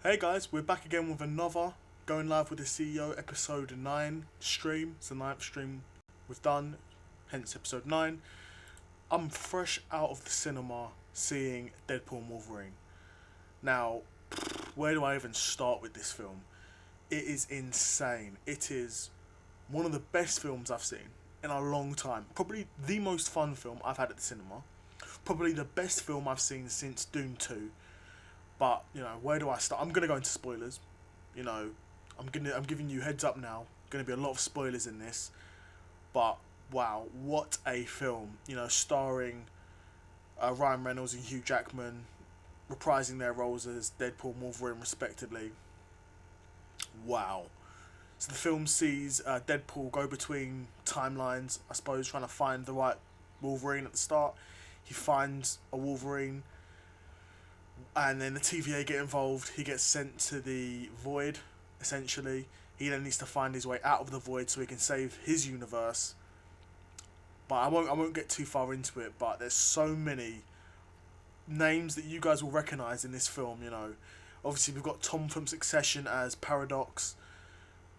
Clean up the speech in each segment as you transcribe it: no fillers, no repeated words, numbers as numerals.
Hey guys, we're back again with another Going Live with the CEO episode 9 stream. It's the ninth stream we've done, hence episode 9. I'm fresh out of the cinema seeing Deadpool and Wolverine. Now, where do I even start with this film? It is insane. It is one of the best films I've seen in a long time. Probably the most fun film I've had at the cinema. Probably the best film I've seen since Dune 2. But where do I start? I'm gonna go into spoilers. You know, I'm giving you heads up now. Gonna be a lot of spoilers in this. But wow, what a film! Starring Ryan Reynolds and Hugh Jackman, reprising their roles as Deadpool and Wolverine respectively. Wow. So the film sees Deadpool go between timelines, I suppose, trying to find the right Wolverine at the start. He finds a Wolverine, and then the TVA get involved. He gets sent to the void, essentially. He then needs to find his way out of the void so he can save his universe. But I won't get too far into it. But there's so many names that you guys will recognize in this film. Obviously we've got Tom from Succession as Paradox.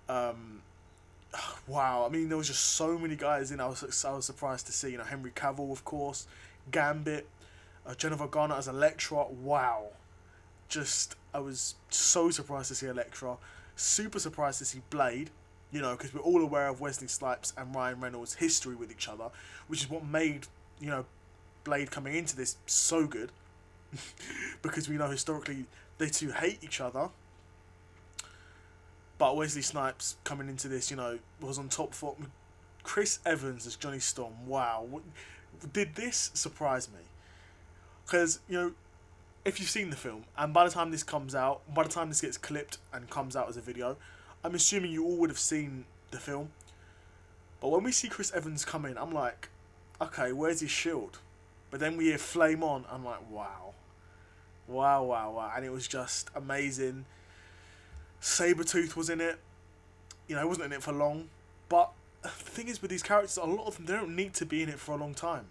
Wow, I mean there was just so many guys in. I was surprised to see. Henry Cavill, of course, Gambit. Jennifer Garner as Elektra. Wow. I was so surprised to see Elektra. Super surprised to see Blade. Because we're all aware of Wesley Snipes and Ryan Reynolds' history with each other, which is what made, Blade coming into this so good. Because we know historically they two hate each other. But Wesley Snipes coming into this, was on top for Chris Evans as Johnny Storm. Wow. Did this surprise me? Because, if you've seen the film, and by the time this comes out, by the time this gets clipped and comes out as a video, I'm assuming you all would have seen the film. But when we see Chris Evans come in, I'm like, okay, where's his shield? But then we hear Flame On, I'm like, wow. Wow, wow, wow. And it was just amazing. Sabretooth was in it. He wasn't in it for long. But the thing is with these characters, a lot of them, they don't need to be in it for a long time.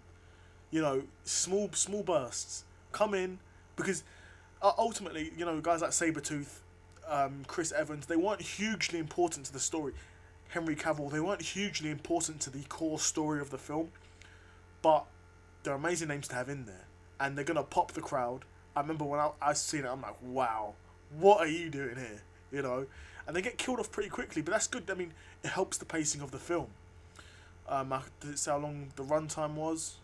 Small bursts come in because ultimately, guys like Sabretooth, Chris Evans, they weren't hugely important to the story. Henry Cavill, they weren't hugely important to the core story of the film, but they're amazing names to have in there, and they're gonna pop the crowd. I remember when I seen it, I'm like, wow, what are you doing here? And they get killed off pretty quickly, but that's good. I mean, it helps the pacing of the film. Did it say how long the runtime was?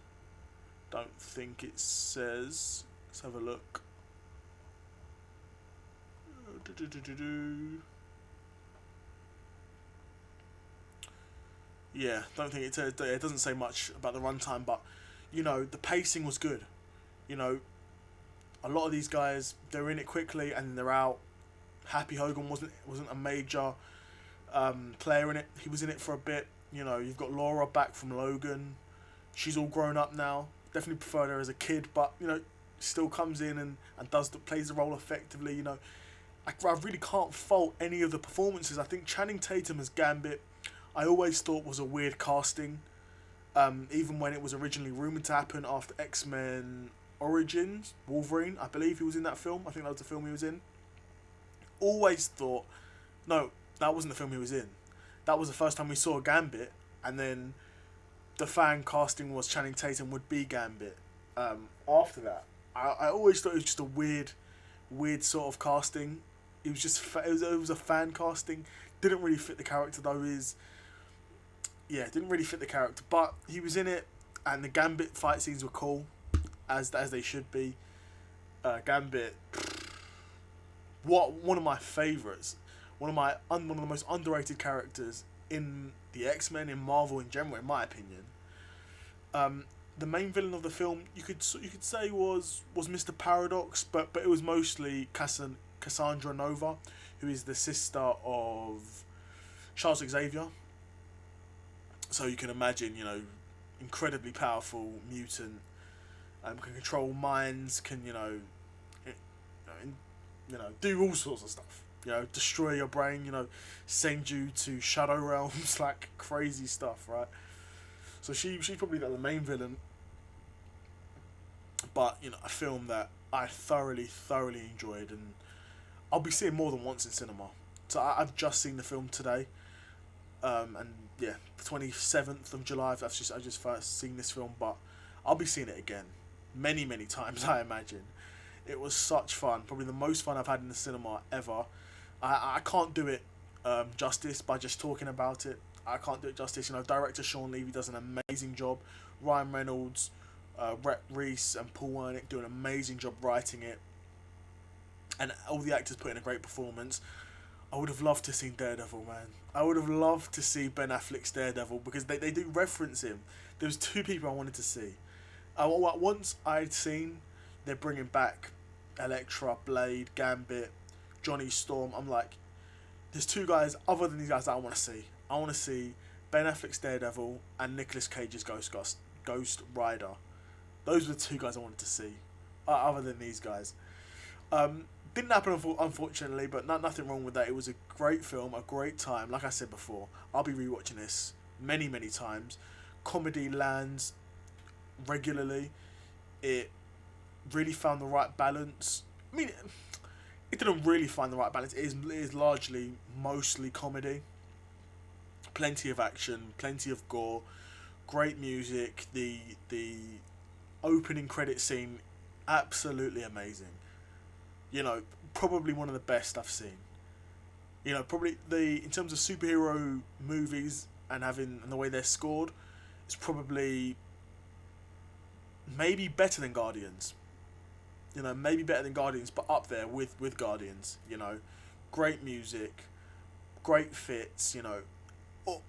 Don't think it says. Let's have a look. Yeah, don't think it doesn't say much about the runtime, but the pacing was good. A lot of these guys, they're in it quickly and they're out. Happy Hogan wasn't a major player in it. He was in it for a bit. You've got Laura back from Logan. She's all grown up now. Definitely preferred her as a kid, but still comes in and plays the role effectively. I really can't fault any of the performances. I think Channing Tatum as Gambit, I always thought was a weird casting. Even when it was originally rumored to happen after X-Men Origins, Wolverine, I believe he was in that film. I think that was the film he was in. Always thought, no, that wasn't the film he was in. That was the first time we saw Gambit, and then the fan casting was Channing Tatum would be Gambit. After that, I always thought it was just a weird sort of casting. It was just it was a fan casting. Didn't really fit the character though. Didn't really fit the character, but he was in it, and the Gambit fight scenes were cool, as they should be. Gambit, one of my favorites, one of the most underrated characters in the X-Men, in Marvel in general, in my opinion. The main villain of the film, you could say was Mr. Paradox, but it was mostly Cassandra Nova, who is the sister of Charles Xavier. So you can imagine, incredibly powerful mutant, can control minds, can do all sorts of stuff. Destroy your brain, send you to shadow realms, like crazy stuff, right? So she's probably like the main villain. But a film that I thoroughly enjoyed, and I'll be seeing more than once in cinema. So I've just seen the film today, and yeah, the 27th of July. I just first seen this film, but I'll be seeing it again, many times. I imagine it was such fun, probably the most fun I've had in the cinema ever. I can't do it justice by just talking about it. I can't do it justice. You know, director Sean Levy does an amazing job. Ryan Reynolds, Rhett Reese, and Paul Wernick do an amazing job writing it, and all the actors put in a great performance. I would have loved to see Daredevil, man. I would have loved to see Ben Affleck's Daredevil, because they do reference him. There was two people I wanted to see. Once I'd seen they're bringing back Elektra, Blade, Gambit, Johnny Storm, I'm like, there's two guys other than these guys that I want to see. I want to see Ben Affleck's Daredevil and Nicolas Cage's Ghost Rider. Those were the two guys I wanted to see, other than these guys. Didn't happen, unfortunately, but nothing wrong with that. It was a great film, a great time. Like I said before, I'll be rewatching this many times. Comedy lands regularly. It really found the right balance. I mean, it didn't really find the right balance. It is largely, mostly comedy. Plenty of action, plenty of gore, great music. The opening credit scene, absolutely amazing. You know, probably one of the best I've seen. You know, probably in terms of superhero movies and the way they're scored, it's probably maybe better than Guardians. You know, maybe better than Guardians, but up there with Guardians. You know, great music, great fits. You know,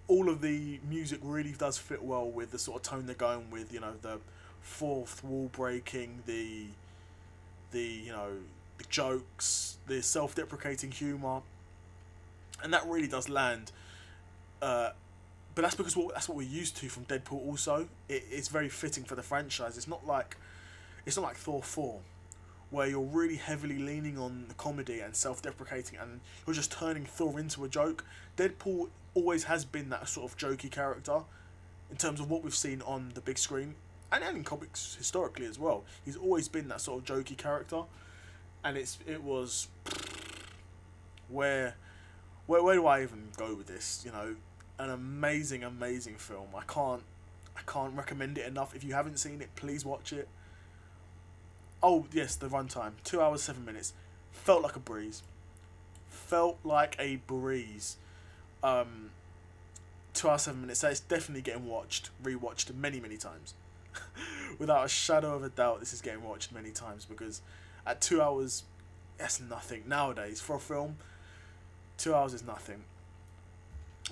all of the music really does fit well with the sort of tone they're going with. You know, the fourth wall breaking, the you know, the jokes, the self-deprecating humour, and that really does land. But that's because that's what we're used to from Deadpool. Also, it's very fitting for the franchise. It's not like Thor 4, where you're really heavily leaning on the comedy and self-deprecating, and you're just turning Thor into a joke. Deadpool always has been that sort of jokey character, in terms of what we've seen on the big screen and in comics historically as well. He's always been that sort of jokey character, and it was where do I even go with this? You know, an amazing film. I can't recommend it enough. If you haven't seen it, please watch it. Oh yes, the runtime, 2 hours 7 minutes, felt like a breeze. 2 hours 7 minutes. So it's definitely getting rewatched many times. Without a shadow of a doubt, this is getting watched many times, because at 2 hours, that's nothing nowadays for a film. 2 hours is nothing.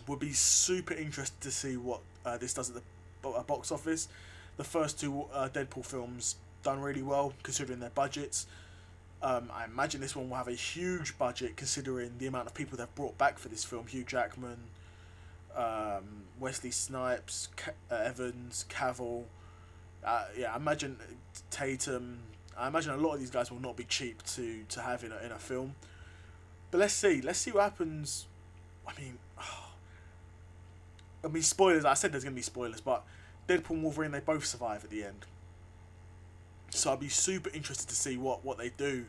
Would be super interested to see what this does at the box office. The first two Deadpool films done really well considering their budgets. I imagine this one will have a huge budget considering the amount of people they've brought back for this film. Hugh Jackman, Wesley Snipes, Evans, Cavill. I imagine Tatum. I imagine a lot of these guys will not be cheap to have in a film. But let's see what happens. I mean, spoilers. I said there's gonna be spoilers, but Deadpool and Wolverine, they both survive at the end. So I'd be super interested to see what they do.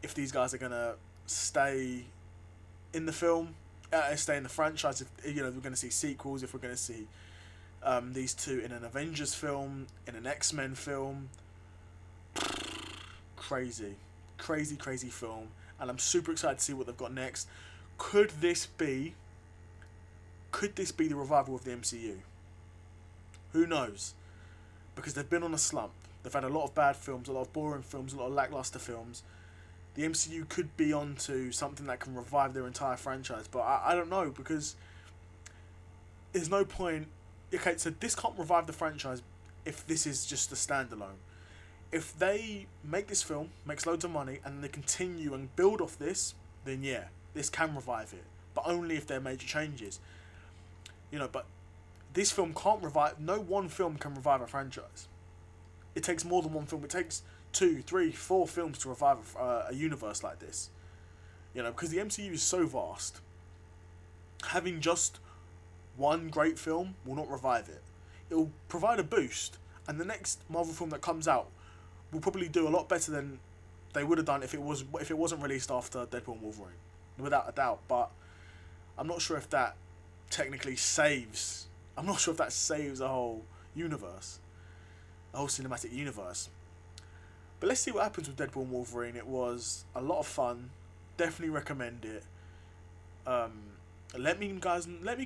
If these guys are gonna stay in the film, stay in the franchise. If you know, we're gonna see sequels. If we're gonna see these two in an Avengers film, in an X-Men film. Crazy film, and I'm super excited to see what they've got next. Could this be the revival of the MCU? Who knows? Because they've been on a slump. They've had a lot of bad films, a lot of boring films, a lot of lackluster films. The MCU could be onto something that can revive their entire franchise, but I don't know, because there's no point. Okay, so this can't revive the franchise if this is just a standalone. If they make this film, makes loads of money, and they continue and build off this, then yeah, this can revive it. But only if there are major changes. You know, but this film can't revive. No one film can revive a franchise. It takes more than one film. It takes 2, 3, 4 films to revive a universe like this. You know, because the MCU is so vast. Having just one great film will not revive it. It will provide a boost, and the next Marvel film that comes out will probably do a lot better than they would have done if it wasn't released after Deadpool and Wolverine, without a doubt. But I'm not sure if that technically saves. I'm not sure if that saves the whole universe, the whole cinematic universe. But let's see what happens with Deadpool and Wolverine. It was a lot of fun. Definitely recommend it. Let me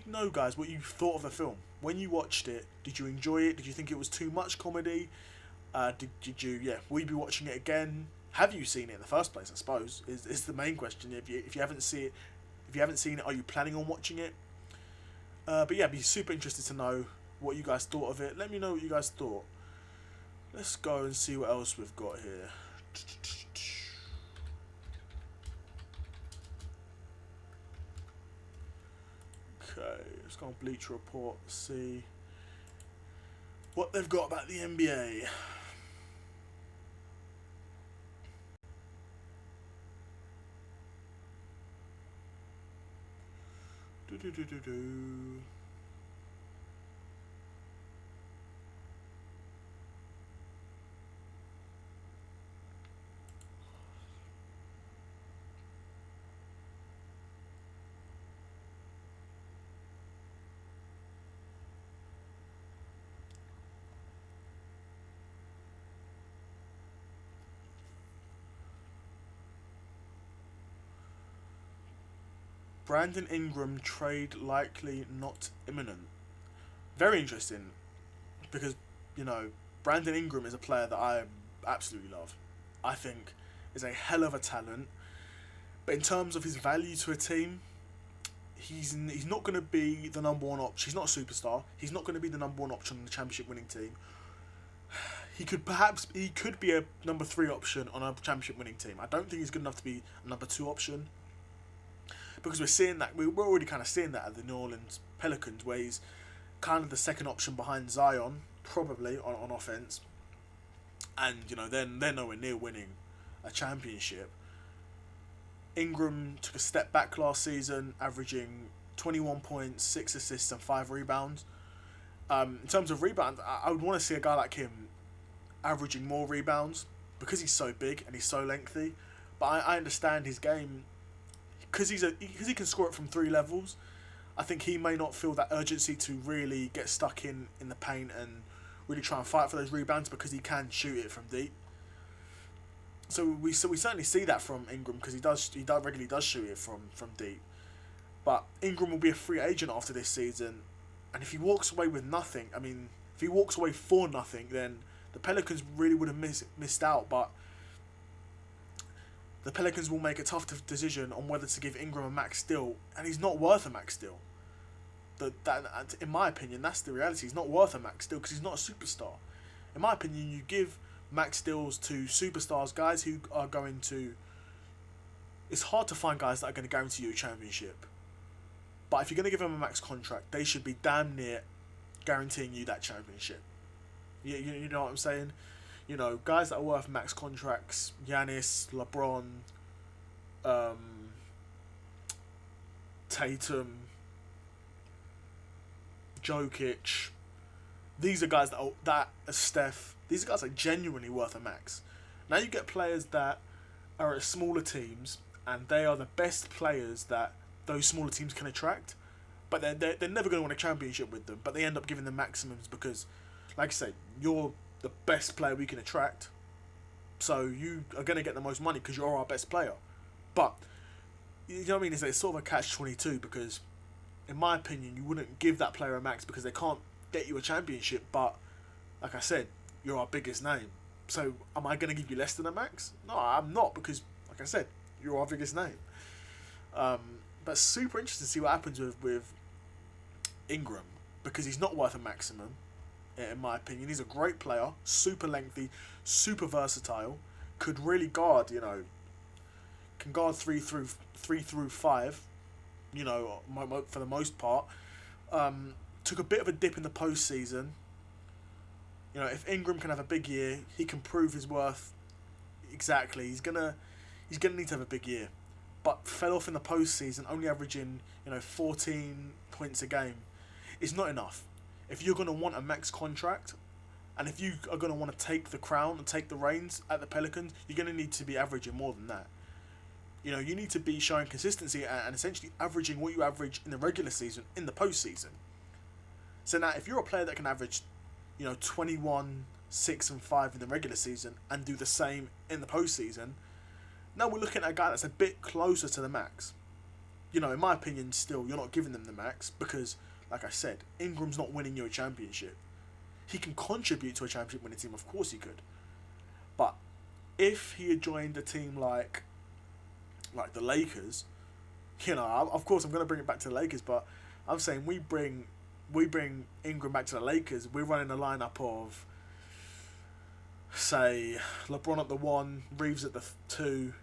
know, guys, what you thought of the film when you watched it. Did you enjoy it? Did you think it was too much comedy? Did you? Yeah, will you be watching it again? Have you seen it in the first place? I suppose is the main question. If you haven't seen it, are you planning on watching it? But yeah, I'd be super interested to know what you guys thought of it. Let me know what you guys thought. Let's go and see what else we've got here. Okay, let's go on Bleacher Report, see what they've got about the NBA. Do. Brandon Ingram trade likely not imminent. Very interesting, because Brandon Ingram is a player that I absolutely love. I think is a hell of a talent, but in terms of his value to a team, he's not going to be the number one option. He's not a superstar. He's not going to be the number one option on the championship winning team. He could be a number 3 option on a championship winning team. I don't think he's good enough to be a number 2 option, because we're already kind of seeing that at the New Orleans Pelicans, where he's kind of the second option behind Zion, probably on offense, and they're nowhere near winning a championship. Ingram took a step back last season, averaging 21 points, 6 assists, and 5 rebounds. In terms of rebounds, I would want to see a guy like him averaging more rebounds, because he's so big and he's so lengthy. But I understand his game, because he can score it from 3 levels. I think he may not feel that urgency to really get stuck in the paint and really try and fight for those rebounds, because he can shoot it from deep. So we certainly see that from Ingram, because he regularly does shoot it from deep. But Ingram will be a free agent after this season, and if he walks away with nothing, if he walks away for nothing, then the Pelicans really would have missed out. But the Pelicans will make a tough decision on whether to give Ingram a max deal, and he's not worth a max deal. That, in my opinion, that's the reality. He's not worth a max deal because he's not a superstar. In my opinion, you give max deals to superstars, guys who are going to... It's hard to find guys that are going to guarantee you a championship. But if you're going to give them a max contract, they should be damn near guaranteeing you that championship. You know what I'm saying? Guys that are worth max contracts, Giannis, LeBron, Tatum, Jokic. These are guys that are Steph. These are guys that are genuinely worth a max. Now you get players that are at smaller teams, and they are the best players that those smaller teams can attract, but they're never going to win a championship with them. But they end up giving them maximums because, like I say, you're the best player we can attract, so you are going to get the most money because you're our best player. But you know what I mean? It's sort of a catch-22, because in my opinion, you wouldn't give that player a max because they can't get you a championship. But like I said, you're our biggest name, so am I going to give you less than a max? No, I'm not, because like I said, you're our biggest name. But super interesting to see what happens with Ingram, because he's not worth a maximum. In my opinion, he's a great player, super lengthy, super versatile, could really guard, can guard 3 through 5, for the most part. Took a bit of a dip in the postseason. If Ingram can have a big year, he can prove his worth. Exactly, he's gonna need to have a big year, but fell off in the postseason, only averaging 14 points a game. It's not enough. If you're going to want a max contract, And if you are going to want to take the crown and take the reins at the Pelicans, you're going to need to be averaging more than that. You know, you need to be showing consistency and essentially averaging what you average in the regular season in the postseason. So now, if you're a player that can average, 21, 6 and 5 in the regular season and do the same in the postseason, now we're looking at a guy that's a bit closer to the max. In my opinion, still, you're not giving them the max because, like I said, Ingram's not winning you a championship. He can contribute to a championship winning team, of course he could. But if he had joined a team like the Lakers, of course I'm going to bring it back to the Lakers, but I'm saying we bring Ingram back to the Lakers, we're running a lineup of, say, LeBron at the 1, Reeves at the 2,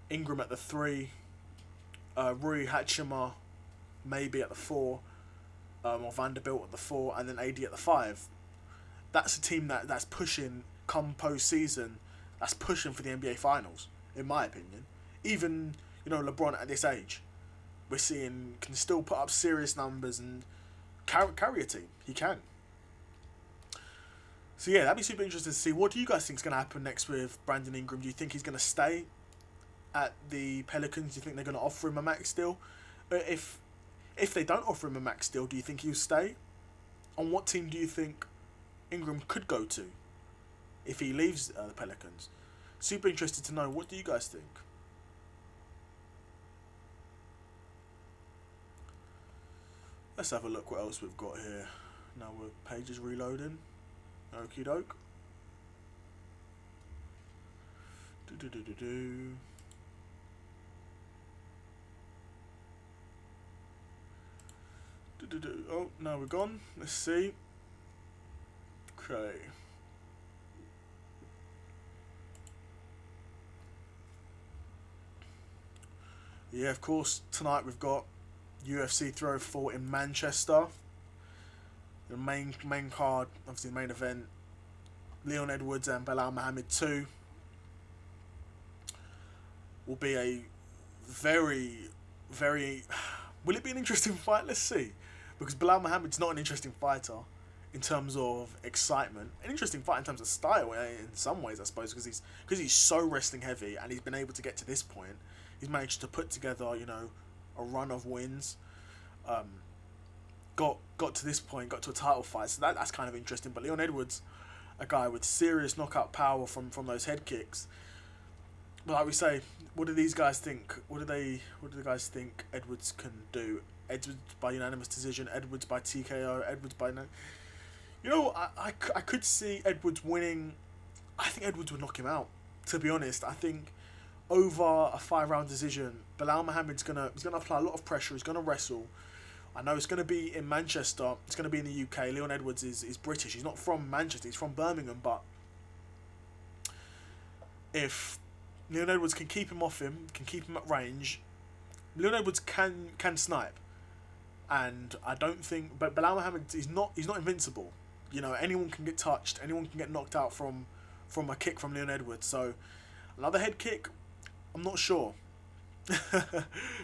Ingram at the 3, Rui Hachimura maybe at the 4, or Vanderbilt at the 4, and then AD at the 5. That's a team that's pushing, come post-season, that's pushing for the NBA Finals, in my opinion. Even, LeBron at this age, we're seeing can still put up serious numbers and carry a team. He can. So yeah, that'd be super interesting to see. What do you guys think is going to happen next with Brandon Ingram? Do you think he's going to stay at the Pelicans? Do you think they're going to offer him a max deal? If they don't offer him a max deal, do you think he'll stay? On what team do you think Ingram could go to if he leaves the Pelicans? Super interested to know. What do you guys think? Let's have a look what else we've got here. Now our page is reloading. Okie doke. Oh, now we're gone. Let's see. Okay. Yeah, of course, tonight we've got UFC 304 in Manchester. The main card, obviously the main event, Leon Edwards and Belal Muhammad 2 will be a very, very... Will it be an interesting fight? Let's see. Because Belal Muhammad's not an interesting fighter in terms of excitement. An interesting fight in terms of style in some ways, I suppose, because he's so wrestling heavy and he's been able to get to this point. He's managed to put together, a run of wins. Got to this point, got to a title fight, so that's kind of interesting. But Leon Edwards, a guy with serious knockout power from those head kicks. But like we say, what do these guys think? What do the guys think Edwards can do? Edwards by unanimous decision, Edwards by TKO, Edwards by no. I could see Edwards winning. I think Edwards would knock him out. To be honest, I think over a 5-round decision, Belal Muhammad's he's gonna apply a lot of pressure. He's gonna wrestle. I know it's going to be in Manchester. It's going to be in the UK. Leon Edwards is British. He's not from Manchester. He's from Birmingham. But if Leon Edwards can keep him off him, can keep him at range, Leon Edwards can snipe. And I don't think... But Belal Muhammad, he's not invincible. Anyone can get touched. Anyone can get knocked out from a kick from Leon Edwards. So another head kick, I'm not sure.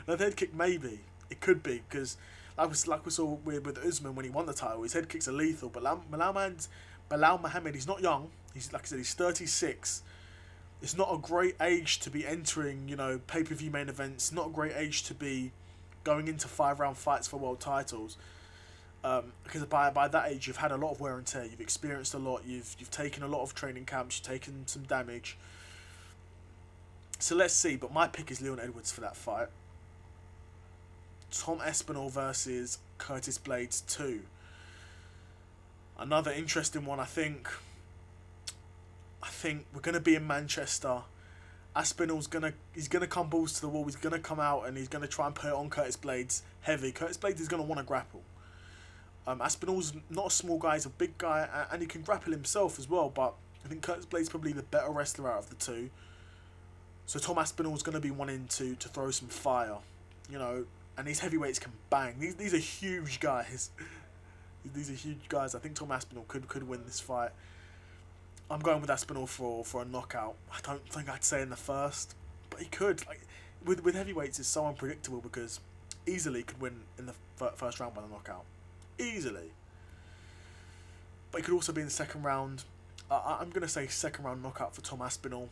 Another head kick, maybe. It could be, because... Like we saw with Usman when he won the title, his head kicks are lethal. But Belal Muhammad, he's not young. He's, like I said, he's 36. It's not a great age to be entering, pay-per-view main events. Not a great age to be going into 5-round fights for world titles. Because by that age, you've had a lot of wear and tear. You've experienced a lot. You've taken a lot of training camps. You've taken some damage. So let's see. But my pick is Leon Edwards for that fight. Tom Espinal versus Curtis Blades 2. Another interesting one, I think. We're gonna be in Manchester. Aspinall's he's gonna come balls to the wall. He's gonna come out and he's gonna try and put it on Curtis Blades heavy. Curtis Blades is gonna want to grapple. Aspinall's not a small guy; he's a big guy, and he can grapple himself as well. But I think Curtis Blades is probably the better wrestler out of the two. So Tom Aspinall's gonna be wanting to throw some fire, And these heavyweights can bang. These are huge guys. These are huge guys. I think Tom Aspinall could win this fight. I'm going with Aspinall for a knockout. I don't think I'd say in the first, but he could. With heavyweights, it's so unpredictable because easily could win in the first round by the knockout. Easily. but it could also be in the second round. I'm going to say second round knockout for Tom Aspinall.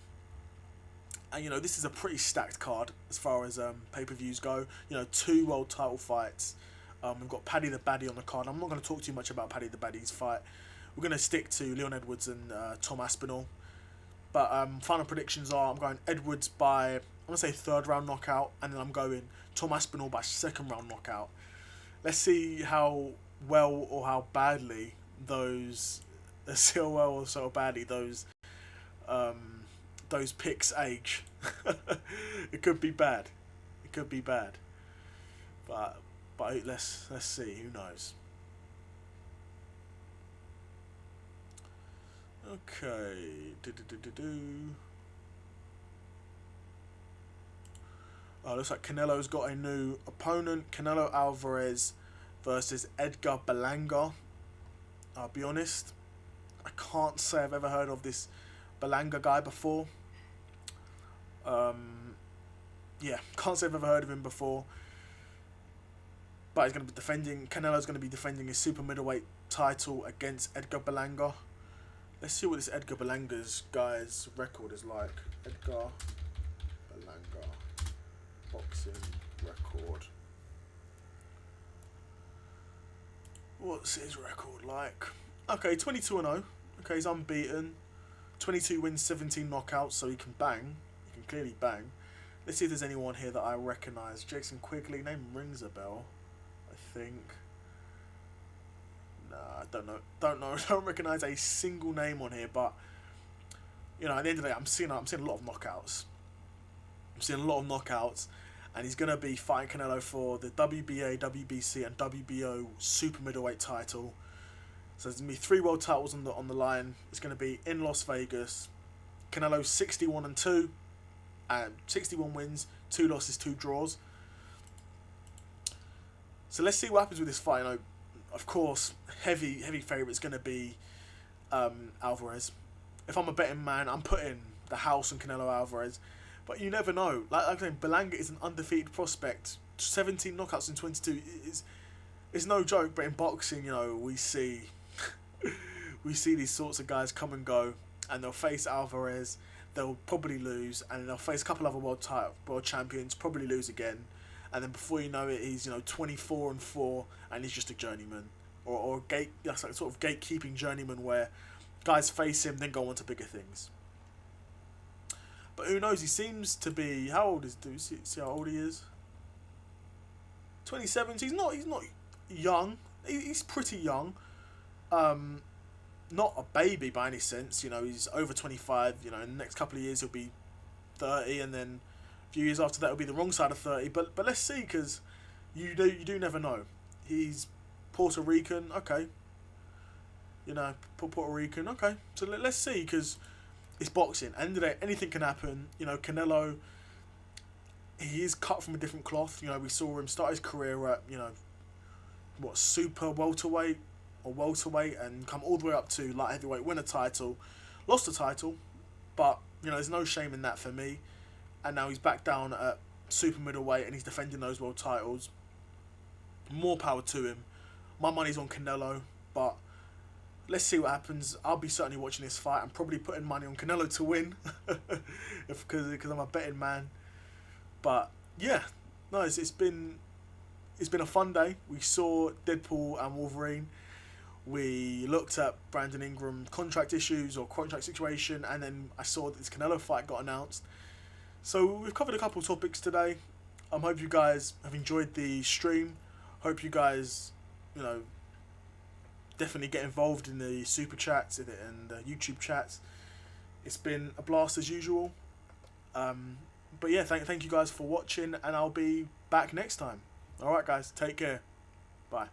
And, this is a pretty stacked card as far as pay-per-views go. 2 world title fights. We've got Paddy the Baddy on the card. I'm not going to talk too much about Paddy the Baddy's fight. We're going to stick to Leon Edwards and Tom Aspinall. But final predictions are, I'm going Edwards by, I'm going to say 3rd round knockout. And then I'm going Tom Aspinall by 2nd round knockout. Let's see how well or how badly those picks age. It could be bad. But let's see. Who knows? Okay. Looks like Canelo's got a new opponent. Canelo Alvarez versus Edgar Berlanga. I'll be honest, I can't say I've ever heard of this Berlanga guy before. Can't say I've ever heard of him before. But he's going to be defending. Canelo's going to be defending his super middleweight title against Edgar Berlanga. Let's see what this Edgar Berlanga's guy's record is like. Edgar Berlanga boxing record. What's his record like? Okay, 22-0. Okay, he's unbeaten. 22 wins, 17 knockouts, so he can bang. He can clearly bang. Let's see if there's anyone here that I recognise. Jason Quigley, name rings a bell, I think. Nah, I don't know. I don't recognise a single name on here, but at the end of the day, I'm seeing a lot of knockouts. And he's gonna be fighting Canelo for the WBA, WBC, and WBO super middleweight title. So there's gonna be 3 world titles on the line. It's gonna be in Las Vegas. Canelo's 61-2, and 61 wins, 2 losses, 2 draws. So let's see what happens with this fight. Of course, heavy favourite's gonna be Alvarez. If I'm a betting man, I'm putting the house on Canelo Alvarez. But you never know. Like I'm saying, Berlanga is an undefeated prospect. 17 knockouts in 22 is no joke. But in boxing, we see these sorts of guys come and go, and they'll face Alvarez. They'll probably lose, and then they'll face a couple other world champions, probably lose again, and then before you know it, he's 24-4, and he's just a journeyman, or that's like sort of gatekeeping journeyman where guys face him, then go on to bigger things. But who knows? He seems to be, how old is dude? See how old he is? 27. So he's not young. He's pretty young. Not a baby by any sense. He's over 25. In the next couple of years he'll be 30, and then a few years after that he'll be the wrong side of 30. But let's see, because you do never know. He's Puerto Rican. Okay. Puerto Rican. Okay. So let's see, because it's boxing. At the end of the day, anything can happen. Canelo, he is cut from a different cloth. We saw him start his career at, super welterweight or welterweight, and come all the way up to light heavyweight, win a title, lost the title, but, there's no shame in that for me. And now he's back down at super middleweight, and he's defending those world titles. More power to him. My money's on Canelo, but let's see what happens. I'll be certainly watching this fight. I'm probably putting money on Canelo to win, because I'm a betting man. But yeah, no, it's been a fun day. We saw Deadpool and Wolverine. We looked at Brandon Ingram contract issues or contract situation, and then I saw that this Canelo fight got announced. So we've covered a couple of topics today. I hope you guys have enjoyed the stream. Hope you guys, definitely get involved in the super chats and the YouTube chats. It's been a blast as usual. But yeah, thank you guys for watching, and I'll be back next time. Alright guys, take care. Bye.